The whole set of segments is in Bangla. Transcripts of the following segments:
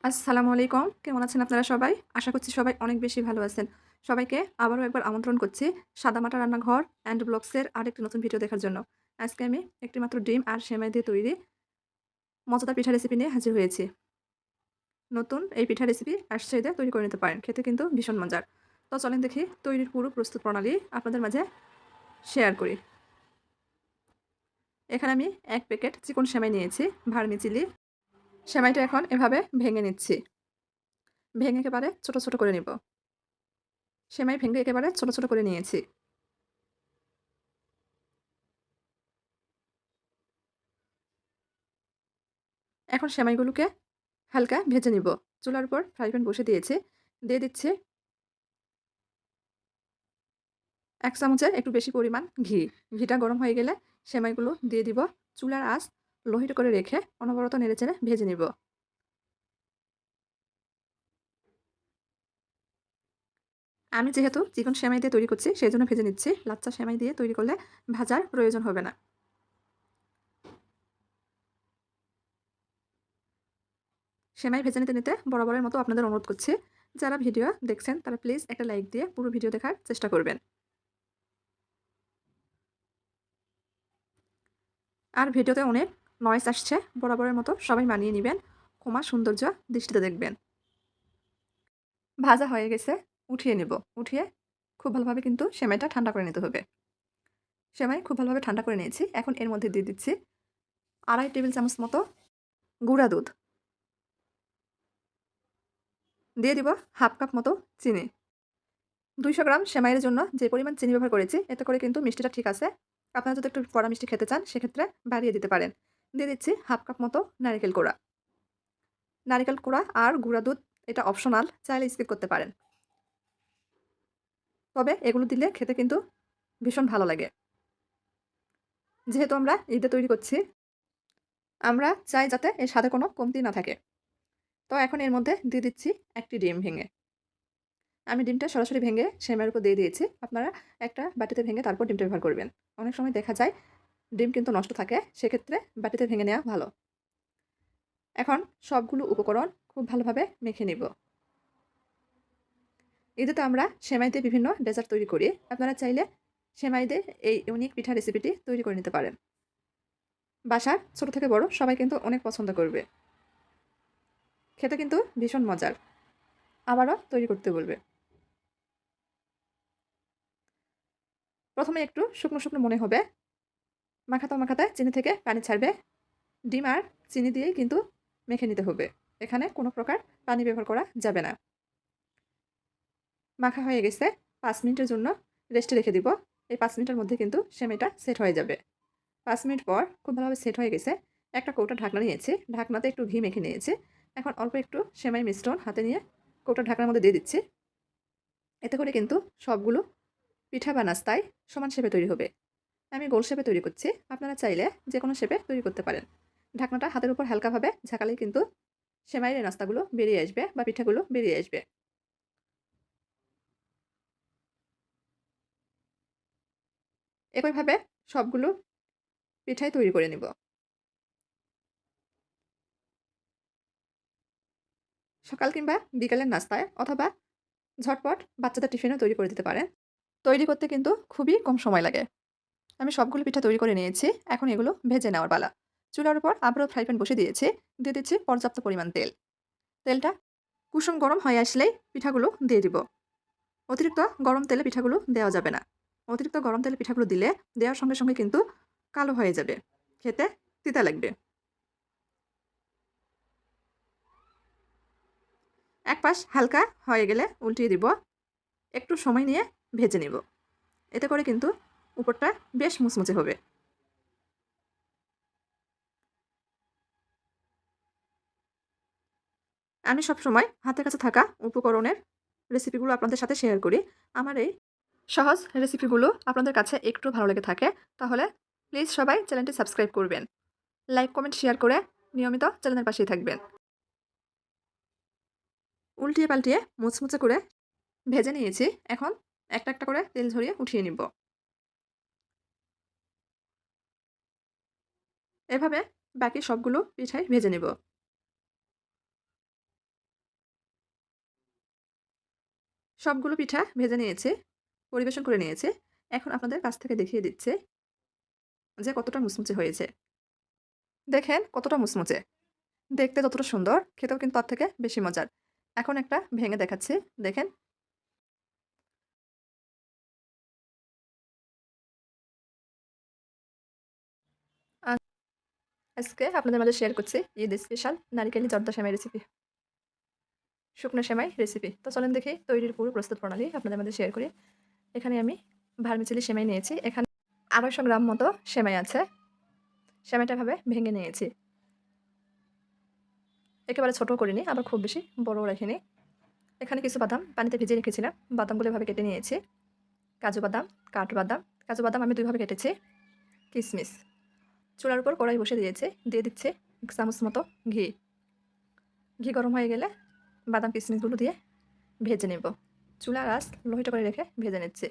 আসসালামু আলাইকুম। কেমন আছেন আপনারা সবাই? আশা করছি সবাই অনেক বেশি ভালো আছেন। সবাইকে আবারও একবার আমন্ত্রণ করছি সাদামাটা রান্নাঘর অ্যান্ড ব্লগসের আরেকটি নতুন ভিডিও দেখার জন্য। আজকে আমি একটি মাত্র ডিম আর সেমাই দিয়ে তৈরি মজাদার পিঠা রেসিপি নিয়ে হাজির হয়েছি। নতুন এই পিঠা রেসিপি আসছে ঈদে তৈরি করে নিতে পারেন। খেতে কিন্তু ভীষণ মজার। তো চলেন দেখি তৈরির পুরো প্রস্তুত প্রণালী আপনাদের মাঝে শেয়ার করি। এখানে আমি ১ প্যাকেট চিকন সেমাই নিয়েছি, ভার্মিচেলি। সেমাইটা এখন এভাবে ভেঙে নিচ্ছি। ভেঙে একেবারে ছোট, ছোট করে নিব। সেমাই ভেঙে একেবারে ছোট, ছোট করে নিয়েছি। এখন সেমাইগুলোকে হালকা ভেজে নিব। চুলার উপর ফ্রাই প্যান বসিয়ে দিয়েছি। দিয়ে দিচ্ছি ১ চামচের একটু বেশি পরিমাণ ঘি। ঘিটা গরম হয়ে গেলে সেমাইগুলো দিয়ে দিব। চুলার আঁচ লো হিটে করে রেখে অনবরত নেড়েচেড়ে ভেজে নিব। আমি যেহেতু চিকন সেমাই দিয়ে তৈরি করছি সেজন্য ভেজে নিচ্ছি। লাচ্চা সেমাই দিয়ে তৈরি করলে ভাজার প্রয়োজন হবে না। সেমাই ভেজে নিতে, নিতে বরাবরের মতো আপনাদের অনুরোধ করছি, যারা ভিডিও দেখছেন তারা প্লিজ একটা লাইক দিয়ে পুরো ভিডিও দেখার চেষ্টা করবেন। আর ভিডিওতে অনেক নয়েজ আসছে। বরাবরের মতো সবাই মানিয়ে নিবেন। ক্ষমা সৌন্দর্য দৃষ্টিতে দেখবেন। ভাজা হয়ে গেছে, উঠিয়ে নিব। উঠিয়ে খুব ভালোভাবে কিন্তু সেমাইটা ঠান্ডা করে নিতে হবে। সেমাই খুব ভালোভাবে ঠান্ডা করে নিয়েছি। এখন এর মধ্যে দিয়ে দিচ্ছি ২.৫ টেবিল চামচ মতো গুঁড়া দুধ। দিয়ে দিব ১/২ কাপ মতো চিনি। ২০০ গ্রাম সেমাইয়ের জন্য যে পরিমাণ চিনি ব্যবহার করেছি এতে করে কিন্তু মিষ্টিটা ঠিক আছে। আপনারা যদি একটু কড়া মিষ্টি খেতে চান সেক্ষেত্রে বাড়িয়ে দিতে পারেন। দিয়ে দিচ্ছি ১/২ কাপ মতো নারিকেল কোড়া। নারিকেল কোড়া আর গুঁড়া দুধ এটা অপশনাল, চাইলে স্কিপ করতে পারেন। তবে এগুলো দিলে খেতে কিন্তু ভীষণ ভালো লাগে। যেহেতু আমরা ঈদে তৈরি করছি, আমরা চাই যাতে এর স্বাদে কোনো কমতি না থাকে। তো এখন এর মধ্যে দিয়ে দিচ্ছি ১ টি ডিম ভেঙে। আমি ডিমটা সরাসরি ভেঙে সেমাইয়ের উপর দিয়ে দিয়েছি। আপনারা একটা বাটিতে ভেঙে তারপর ডিমটা ব্যবহার করবেন। অনেক সময় দেখা যায় ডিম কিন্তু নষ্ট থাকে, সেক্ষেত্রে বাটিতে ভেঙে নেওয়া ভালো। এখন সবগুলো উপকরণ খুব ভালোভাবে মেখে নিব। ঈদে তো আমরা সেমাই দিয়ে বিভিন্ন ডেজার্ট তৈরি করি। আপনারা চাইলে সেমাই দিয়ে এই ইউনিক পিঠা রেসিপিটি তৈরি করে নিতে পারেন। বাসার ছোট থেকে বড় সবাই কিন্তু অনেক পছন্দ করবে। খেতে কিন্তু ভীষণ মজার। আবারও তৈরি করতে বলবে। ১ম এ একটু শুকনো, শুকনো মনে হবে। মাখাতে, মাখাতে চিনি থেকে পানি ছাড়বে। ডিম আর চিনি দিয়েই কিন্তু মেখে নিতে হবে। এখানে কোনো প্রকার পানি ব্যবহার করা যাবে না। মাখা হয়ে গেছে। ৫ মিনিটের জন্য রেস্টে রেখে দিব। এই ৫ মিনিটের মধ্যে কিন্তু সেমাইটা সেট হয়ে যাবে। ৫ মিনিট পর খুব ভালোভাবে সেট হয়ে গেছে। একটা কৌটা ঢাকনা নিয়েছি। ঢাকনাতে একটু ঘি মেখে নিয়েছি। এখন অল্প একটু সেমাই মিশ্রণ হাতে নিয়ে কৌটার ঢাকনার মধ্যে দিয়ে দিচ্ছি। এতে করে কিন্তু সবগুলো পিঠা বা নাস্তায় সমান শেপে তৈরি হবে। আমি গোল শেপে তৈরি করছি। আপনারা চাইলে যেকোনো শেপে তৈরি করতে পারেন। ঢাকনাটা হাতের উপর হালকাভাবে ঝাঁকালেই কিন্তু সেমাইয়ের নাস্তাগুলো বেরিয়ে আসবে বা পিঠাগুলো বেরিয়ে আসবে। একইভাবে সবগুলো পিঠাই তৈরি করে নিব। সকাল কিংবা বিকালের নাস্তায় অথবা ঝটপট বাচ্চাদের টিফিনেও তৈরি করে দিতে পারেন। তৈরি করতে কিন্তু খুবই কম সময় লাগে। আমি সবগুলো পিঠা তৈরি করে নিয়েছি। এখন এগুলো ভেজে নেওয়ার পালা। চুলার উপর আবারও ফ্রাই প্যান বসিয়ে দিয়েছি। দিয়ে দিচ্ছি পর্যাপ্ত পরিমাণ তেল। তেলটা কুসুম গরম হয়ে আসলেই পিঠাগুলো দিয়ে দিব। অতিরিক্ত গরম তেলে পিঠাগুলো দেওয়া যাবে না। অতিরিক্ত গরম তেলে পিঠাগুলো দিলে দেওয়ার সঙ্গে, সঙ্গে কিন্তু কালো হয়ে যাবে। খেতে তিতা লাগবে। এক পাশ হালকা হয়ে গেলে উল্টিয়ে দিব। একটু সময় নিয়ে ভেজে নিব। এতে করে কিন্তু উপরটা বেশ মুচমুচে হবে। আমি সবসময় হাতের কাছে থাকা উপকরণের রেসিপিগুলো আপনাদের সাথে শেয়ার করি। আমার এই সহজ রেসিপিগুলো আপনাদের কাছে একটু ভালো লেগে থাকে, তাহলে প্লিজ সবাই চ্যানেলটি সাবস্ক্রাইব করবেন। লাইক, কমেন্ট, শেয়ার করে নিয়মিত চ্যানেলের পাশেই থাকবেন। উল্টিয়ে পাল্টিয়ে মুচমুচে করে ভেজে নিয়েছি। এখন একটা, একটা করে তেল ঝরিয়ে উঠিয়ে নিব। এভাবে বাকি সবগুলো পিঠাই ভেজে নিব। সবগুলো পিঠা ভেজে নিয়েছি, পরিবেশন করে নিয়েছি। এখন আপনাদের কাছ থেকে দেখিয়ে দিচ্ছি যে কতটা মুচমুচে হয়েছে। দেখেন কতটা মুচমুচে। দেখতে যতটা সুন্দর, খেতেও কিন্তু তার থেকে বেশি মজার। এখন একটা ভেঙে দেখাচ্ছি। দেখেন। আ আজকে আপনাদের মাঝে শেয়ার করছি ঈদ স্পেশাল নারিকেলি জর্দা সেমাই রেসিপি। শুকনো সেমাই রেসিপি। তো চলেন দেখি তৈরির পুরো প্রস্তুত প্রণালী আপনাদের মাঝে শেয়ার করি। এখানে আমি ভার্মিসেলি সেমাই নিয়েছি। এখানে ২৫০ গ্রাম মতো সেমাই আছে। সেমাইটা এভাবে ভেঙে নিয়েছি। একেবারে ছোটও করিনি, আবার খুব বেশি বড়ও রাখিনি। এখানে কিছু বাদাম পানিতে ভিজিয়ে রেখেছিলাম। বাদামগুলো এভাবে কেটে নিয়েছি। কাজু বাদাম, কাঠবাদাম। কাজু বাদাম আমি ২ ভাবে কেটেছি। কিশমিশ। চুলার উপর কড়াই বসিয়ে দিয়েছি। দিয়ে দিচ্ছি ১ চামচ মতো ঘি। ঘি গরম হয়ে গেলে বাদাম কিশমিশগুলো দিয়ে ভেজে নেব। চুলার আঁচ লো হিটে করে রেখে ভেজে নিচ্ছি।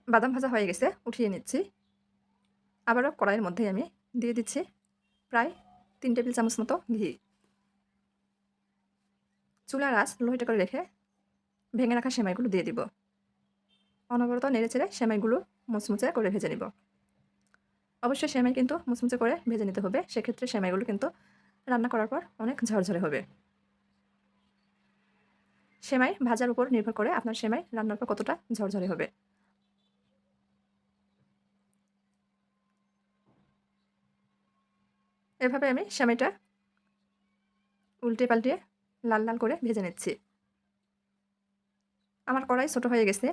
বাদাম ভাজা হয়ে গেছে, উঠিয়ে নিচ্ছি। আবারও কড়াইয়ের মধ্যেই আমি দিয়ে দিচ্ছি প্রায় ৩ টেবিল চামচ মতো ঘি। চুলার আঁচ লো হিটে করে রেখে ভেঙে রাখা সেমাইগুলো দিয়ে দিব। অনবরত নেড়েচেড়ে সেমাইগুলো মুচমুচে করে ভেজে নিব। অবশ্যই সেমাই কিন্তু মুচমুচে করে ভেজে নিতে হবে। সেক্ষেত্রে সেমাইগুলো কিন্তু রান্না করার পর অনেক ঝরঝরে হবে। সেমাই ভাজার উপর নির্ভর করে আপনার সেমাই রান্নার পর কতটা ঝরঝরে হবে। এভাবে আমি সেমাইটা উল্টে পাল্টে লাল লাল করে ভেজে নিচ্ছি। আমার কড়াই ছোট হয়ে গেছে।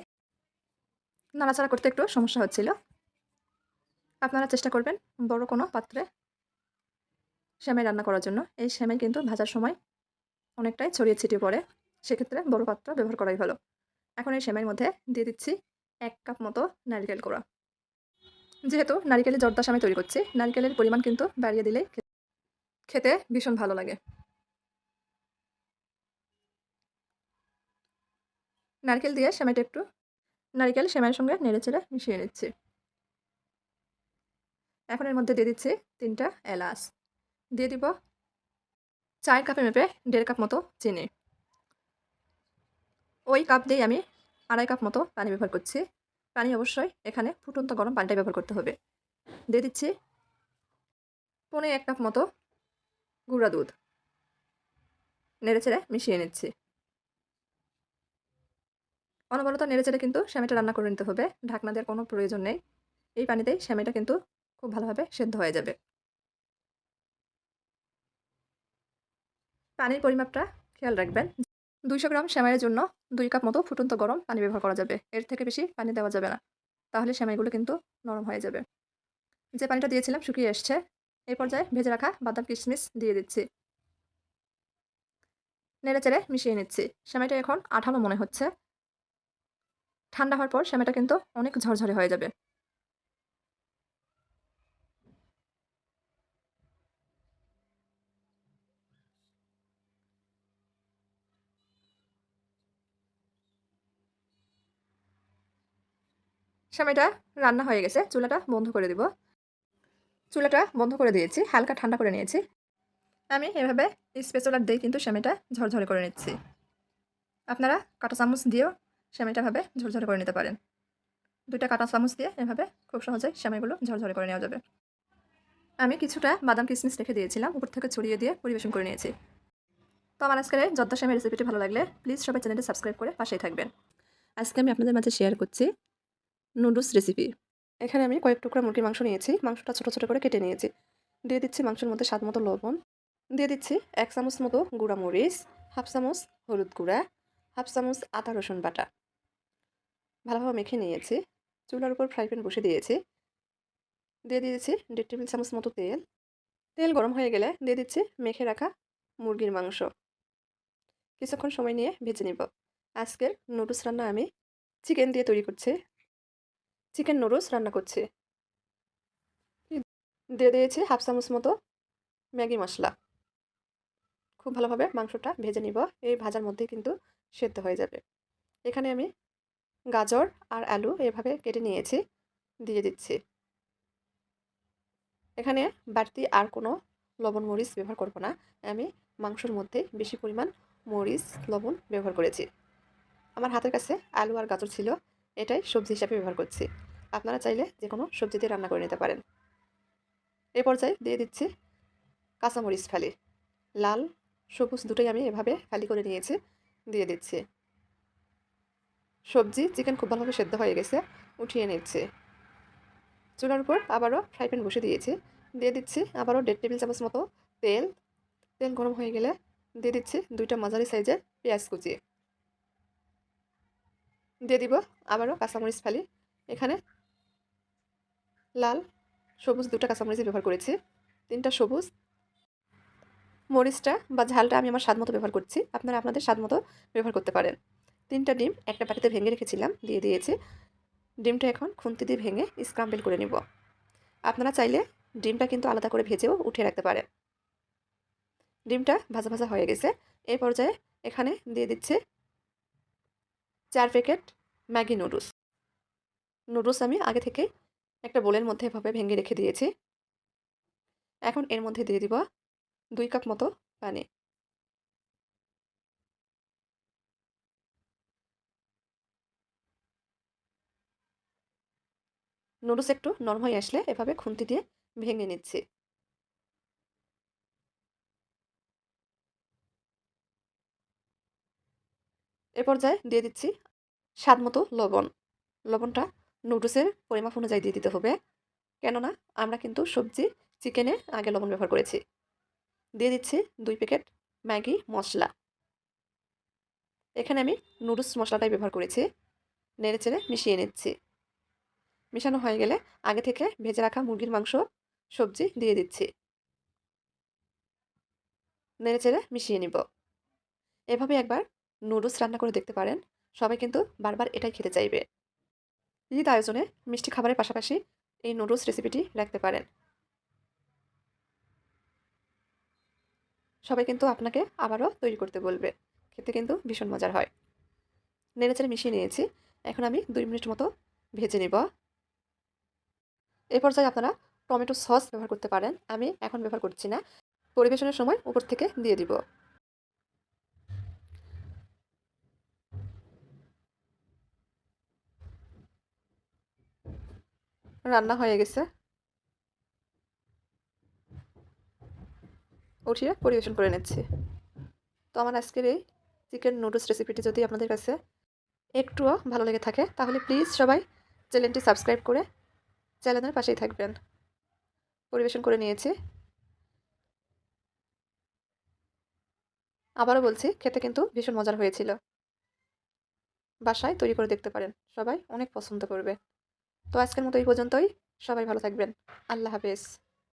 নাড়াচাড়া করতে একটু সমস্যা হচ্ছিল। আপনারা চেষ্টা করবেন বড় কোনো পাত্রে সেমাই রান্না করার জন্য। এই সেমাই কিন্তু ভাজার সময় অনেকটাই ছড়িয়ে ছিটিয়ে পড়ে। সেক্ষেত্রে বড় পাত্র ব্যবহার করাই ভালো। এখন এই সেমাইয়ের মধ্যে দিয়ে দিচ্ছি ১ কাপ মতো নারকেল কোড়া। যেহেতু নারিকেলের জর্দা সেমাই তৈরি করছি, নারকেলের পরিমাণ কিন্তু বাড়িয়ে দিলেই খেতে ভীষণ ভালো লাগে। নারকেল দিয়ে সেমাইটা একটু নারিকেল সেমাইয়ের সঙ্গে নেড়েচেড়ে মিশিয়ে নিচ্ছি। এখন এর মধ্যে দিয়ে দিচ্ছি ৩ টা এলাচ। দিয়ে দিব চায়ের কাপে মেপে ১.৫ কাপ মতো চিনি। ওই কাপ দিয়েই আমি ২.৫ কাপ মতো পানি ব্যবহার করছি। পানি অবশ্যই এখানে ফুটন্ত গরম পানিটাই ব্যবহার করতে হবে। দিয়ে দিচ্ছি পৌনে ১ কাপ মতো গুঁড়া দুধ। নেড়েচেড়ে মিশিয়ে নিচ্ছি। অনবরত নেড়েচেড়ে কিন্তু সেমাইটা রান্না করে নিতে হবে। ঢাকনা দেওয়ার কোনো প্রয়োজন নেই। এই পানিতেই সেমাইটা কিন্তু খুব ভালোভাবে সেদ্ধ হয়ে যাবে। পানির পরিমাপটা খেয়াল রাখবেন। ২০০ গ্রাম সেমাইয়ের জন্য ২ কাপ মতো ফুটন্ত গরম পানি ব্যবহার করা যাবে। এর থেকে বেশি পানি দেওয়া যাবে না। তাহলে সেমাইগুলো কিন্তু নরম হয়ে যাবে। যে পানিটা দিয়েছিলাম শুকিয়ে এসছে। এই পর্যায়ে ভেজে রাখা বাদাম কিশমিশ দিয়ে দিচ্ছি। নেড়েচেড়ে মিশিয়ে নিচ্ছি। সেমাইটা এখন আঠালো মনে হচ্ছে। ঠান্ডা হওয়ার পর সেমাইটা কিন্তু অনেক ঝরঝরে হয়ে যাবে। সেমাইটা রান্না হয়ে গেছে। চুলাটা বন্ধ করে দিব। চুলাটা বন্ধ করে দিয়েছি। হালকা ঠান্ডা করে নিয়েছি। আমি এভাবে স্প্যাচুলা দিয়ে কিন্তু সেমাইটা ঝরঝরে করে নিচ্ছি। আপনারা কাঁটা চামচ দিয়েও সেমাইটা এভাবে ঝরঝরে করে নিতে পারেন। ২ টা কাঁটা চামচ দিয়ে এভাবে খুব সহজেই সেমাইগুলো ঝরঝরে করে নেওয়া যাবে। আমি কিছুটা বাদাম কিশমিশ রেখে দিয়েছিলাম। উপর থেকে ছড়িয়ে দিয়ে পরিবেশন করে নিয়েছি। তো আমার আজকের এই জর্দা সেমাই রেসিপিটি ভালো লাগলে প্লিজ সবাই চ্যানেলটি সাবস্ক্রাইব করে পাশেই থাকবেন। আজকে আমি আপনাদের মাঝে শেয়ার করছি নুডলস রেসিপি। এখানে আমি কয়েক টুকরা মুরগির মাংস নিয়েছি। মাংসটা ছোট ছোট করে কেটে নিয়েছি। দিয়ে দিচ্ছি মাংসের মধ্যে স্বাদ মতো লবণ। দিয়ে দিচ্ছি ১ চামচ মতো গুঁড়া মরিচ, 1/2 চামচ হলুদ গুঁড়া, 1/2 চামচ আদা রসুন বাটা। ভালোভাবে মেখে নিয়েছি। চুলার উপর ফ্রাই প্যান বসে দিয়েছি। দিয়ে দিয়েছি ১.৫ টেবিল চামচ মতো তেল। তেল গরম হয়ে গেলে দিয়ে দিচ্ছি মেখে রাখা মুরগির মাংস। কিছুক্ষণ সময় নিয়ে ভেজে নিব। আজকের নুডলস রান্না আমি চিকেন দিয়ে তৈরি করছি। চিকেন নুডলস রান্না করছি। দিয়ে দিয়েছি 1/2 চামচ মতো ম্যাগি মশলা। খুব ভালোভাবে মাংসটা ভেজে নিব। এই ভাজার মধ্যেই কিন্তু সেদ্ধ হয়ে যাবে। এখানে আমি গাজর আর আলু এভাবে কেটে নিয়েছি, দিয়ে দিচ্ছি। এখানে বাড়তি আর কোনো লবণ মরিচ ব্যবহার করব না। আমি মাংসের মধ্যে বেশি পরিমাণ মরিচ লবণ ব্যবহার করেছি। আমার হাতের কাছে আলু আর গাজর ছিল, এটাই সবজি হিসাবে ব্যবহার করছি। আপনারা চাইলে যে কোনো সবজি দিয়ে রান্না করে নিতে পারেন। এই পর্যায়ে দিয়ে দিচ্ছি কাঁচামরিচ ফালি। লাল সবুজ দুটোই আমি এভাবে ফালি করে নিয়েছি, দিয়ে দিচ্ছি। সবজি চিকেন খুব ভালোভাবে সেদ্ধ হয়ে গেছে, উঠিয়ে নিচ্ছি। চুলার উপর আবারও ফ্রাই প্যান বসে দিয়েছি, দিয়ে দিচ্ছি আবারও 1.5 টেবিল চামচ মতো তেল। তেল গরম হয়ে গেলে দিয়ে দিচ্ছি 2টা মাঝারি সাইজের পেঁয়াজ কুচি, দিয়ে দিব আবারও কাঁচামরিচ ফালি। এখানে লাল সবুজ 2টা কাঁচামরিচ ব্যবহার করেছি, 3টা সবুজ। মরিচটা বা ঝালটা আমি আমার স্বাদ মতো ব্যবহার করছি, আপনারা আপনাদের স্বাদ মতো ব্যবহার করতে পারেন। 3টা ডিম একটা বাটিতে ভেঙে রেখেছিলাম, দিয়ে দিয়েছি। ডিমটা এখন খুন্তি দিয়ে ভেঙে স্ক্রাম্বল করে নিব। আপনারা চাইলে ডিমটা কিন্তু আলাদা করে ভেজেও উঠিয়ে রাখতে পারেন। ডিমটা ভাজা ভাজা হয়ে গেছে। এই পর্যায়ে এখানে দিয়ে দিচ্ছে 4 প্যাকেট ম্যাগি নুডলস। নুডলস আমি আগে থেকেই একটা বোলের মধ্যে এভাবে ভেঙে রেখে দিয়েছি। এখন এর মধ্যে দিয়ে দিব 2 কাপ মতো পানি। নুডলস একটু নরম হয়ে আসলে এভাবে খুন্তি দিয়ে ভেঙে নিচ্ছি। এ পর্যায়ে দিয়ে দিচ্ছি স্বাদ মতো লবণ। লবণটা নুডলসের পরিমাপ অনুযায়ী দিয়ে দিতে হবে, কেননা আমরা কিন্তু সবজি চিকেনে আগে লবণ ব্যবহার করেছি। দিয়ে দিচ্ছি 2 প্যাকেট ম্যাগি মশলা। এখানে আমি নুডলস মশলাটাই ব্যবহার করেছি। নেড়েচেড়ে মিশিয়ে নিচ্ছি। মেশানো হয়ে গেলে আগে থেকে ভেজে রাখা মুরগির মাংস, সবজি দিয়ে দিচ্ছি। নেড়েচেড়ে মিশিয়ে নিব। এভাবে একবার নুডলস রান্না করে দেখতে পারেন। সবাই কিন্তু বারবার এটাই খেতে চাইবে। ঈদ আয়োজনে মিষ্টি খাবারের পাশাপাশি এই নুডলস রেসিপিটি রাখতে পারেন। সবাই কিন্তু আপনাকে আবারও তৈরি করতে বলবে। খেতে কিন্তু ভীষণ মজার হয়। নেড়েচেড়ে মিশিয়ে নিয়েছি। এখন আমি 2 মিনিট মতো ভেজে নিব। এই পর্যায়ে আপনারা টমেটো সস ব্যবহার করতে পারেন। আমি এখন ব্যবহার করছি না। পরিবেশনের সময় উপর থেকে দিয়ে দিব। রান্না হয়ে গেছে। উঠিয়ে পরিবেশন করে নিচ্ছি। তো আমার আজকের এই চিকেন নুডলস রেসিপিটি যদি আপনাদের কাছে একটুও ভালো লেগে থাকে, তাহলে প্লিজ সবাই চ্যানেলটি সাবস্ক্রাইব করে চ্যানেলের পাশেই থাকবেন। পরিবেশন করে নিয়েছি। আবারও বলছি, খেতে কিন্তু ভীষণ মজার হয়েছিল। বাসায় তৈরি করে দেখতে পারেন। সবাই অনেক পছন্দ করবে। তো আজকের মতো এই পর্যন্তই। সবাই ভালো থাকবেন। আল্লাহ হাফেজ।